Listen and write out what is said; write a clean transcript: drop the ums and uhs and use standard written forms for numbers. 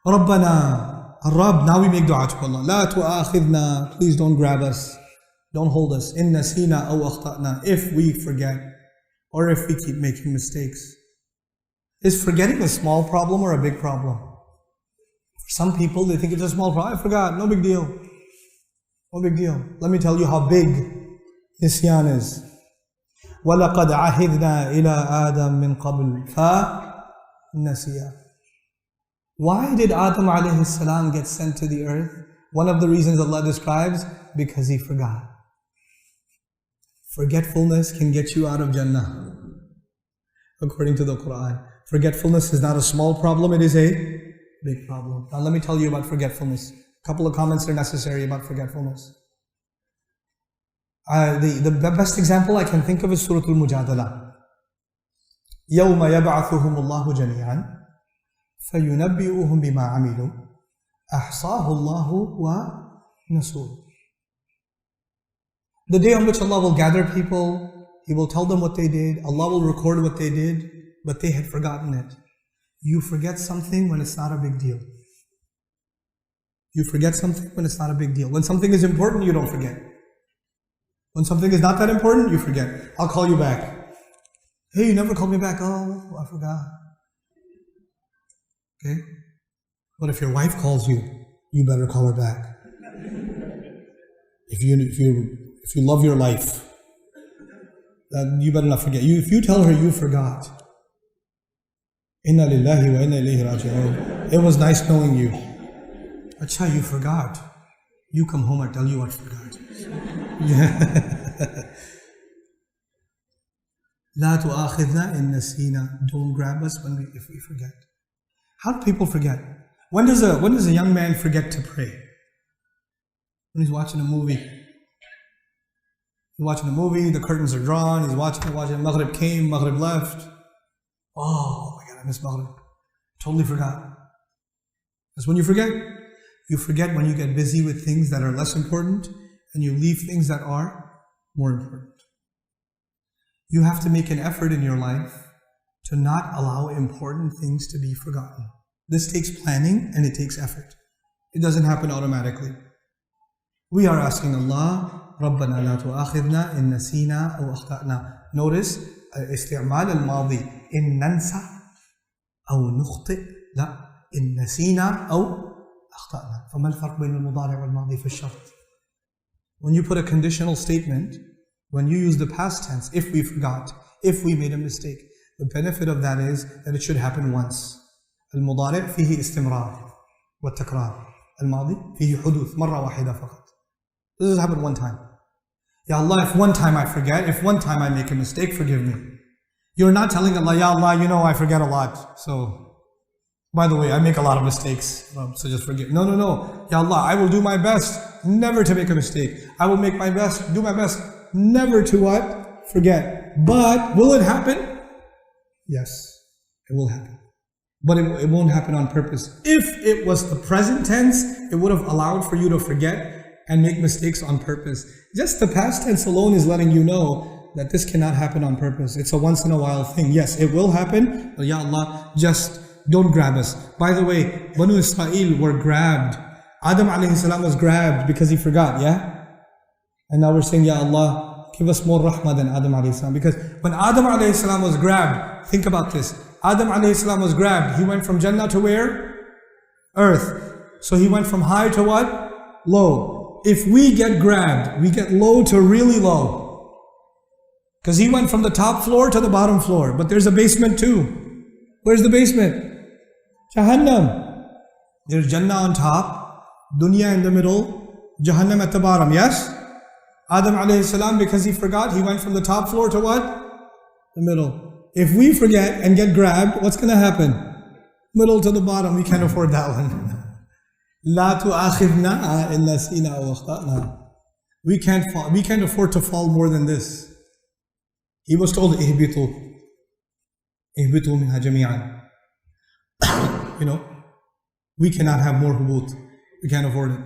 رَبَّنَا Ar-Rabb, now we make dua to Allah. لَا تُؤَاخِذْنَا Please don't grab us. Don't hold us. إِن نَسِينَا أَوْ أَخْطَأْنَا If we forget or if we keep making mistakes. Is forgetting a small problem or a big problem? For some people, they think it's a small problem. I forgot, no big deal. No big deal. Let me tell you how big nisyan is. وَلَقَدْ عَهِدْنَا إِلَىٰ آدَمْ مِنْ قَبْلِ فَنَسِيَا Why did Adam alayhi salam get sent to the earth? One of the reasons Allah describes, because he forgot. Forgetfulness can get you out of Jannah, according to the Quran. Forgetfulness is not a small problem, it is a big problem. Now let me tell you about forgetfulness. A couple of comments are necessary about forgetfulness. The best example I can think of is Surah Al-Mujadala. يَوْمَ يَبْعَثُهُمُ اللَّهُ جَمِيعًا فَيُنَبِّئُهُم بِمَا عَمِلُوا أَحْصَاهُ اللَّهُ وَنَسُوهُ The day on which Allah will gather people, He will tell them what they did, Allah will record what they did, but they had forgotten it. You forget something when it's not a big deal. You forget something when it's not a big deal. When something is important, you don't forget. When something is not that important, you forget. I'll call you back. Hey, you never called me back. Oh, I forgot. Okay? But if your wife calls you, you better call her back. If you love your life, you better not forget. If you tell her you forgot, Inna lillahi wa inna ilayhi raji'un. It was nice knowing you. Acha, you forgot. You come home, I tell you what forgot. La tu'akhidna in nasina. Don't grab us if we forget. How do people forget? When does a young man forget to pray? When he's watching a movie. He's watching a movie, the curtains are drawn, he's watching, Maghrib came, Maghrib left. Oh my God, I missed Maghrib. Totally forgot. That's when you forget. You forget when you get busy with things that are less important and you leave things that are more important. You have to make an effort in your life to not allow important things to be forgotten. This takes planning and it takes effort. It doesn't happen automatically. We are asking Allah, رَبَّنَا لَا تُؤَاخِذْنَا إِن نَسِينَا أَوْ أَخْطَأْنَا. Notice, استعمال الماضي إن ننسى أو نخطئ لا إن نسينا أو أخطأنا. فما الفرق بين المضارع والماضي في الشرط? When you put a conditional statement, when you use the past tense, if we forgot, if we made a mistake, the benefit of that is that it should happen once. المضارع فيه استمرار والتكرار. الماضي فيه حدوث مرة واحدة فقط. This has happened one time. Ya Allah, if one time I forget, if one time I make a mistake, forgive me. You're not telling Allah, Ya Allah, you know I forget a lot. So, by the way, I make a lot of mistakes. So just forgive. No. Ya Allah, I will do my best never to make a mistake. I will make my best, do my best never to what? Forget. But will it happen? Yes, it will happen. But it won't happen on purpose. If it was the present tense, it would have allowed for you to forget and make mistakes on purpose. Just the past tense alone is letting you know that this cannot happen on purpose. It's a once in a while thing. Yes, it will happen, but Ya Allah, just don't grab us. By the way, Banu Israel were grabbed. Adam alayhi salam was grabbed because he forgot, yeah? And now we're saying, Ya Allah, give us more rahmah than Adam alayhi salam. Because when Adam alayhi salam was grabbed, think about this. Adam alayhi salam was grabbed. He went from Jannah to where? Earth. So he went from high to what? Low. If we get grabbed, we get low to really low. Because he went from the top floor to the bottom floor. But there's a basement too. Where's the basement? Jahannam. There's Jannah on top, Dunya in the middle, Jahannam at the bottom, yes? Adam alayhi salam, because he forgot, he went from the top floor to what? The middle. If we forget and get grabbed, what's going to happen? Middle to the bottom, we can't afford that one. لا تؤاخذنا إن نسينا أو أخطأنا. We can't afford to fall more than this. He was told, اهبطوا منها جميعا. You know, we cannot have more hubut. We can't afford it.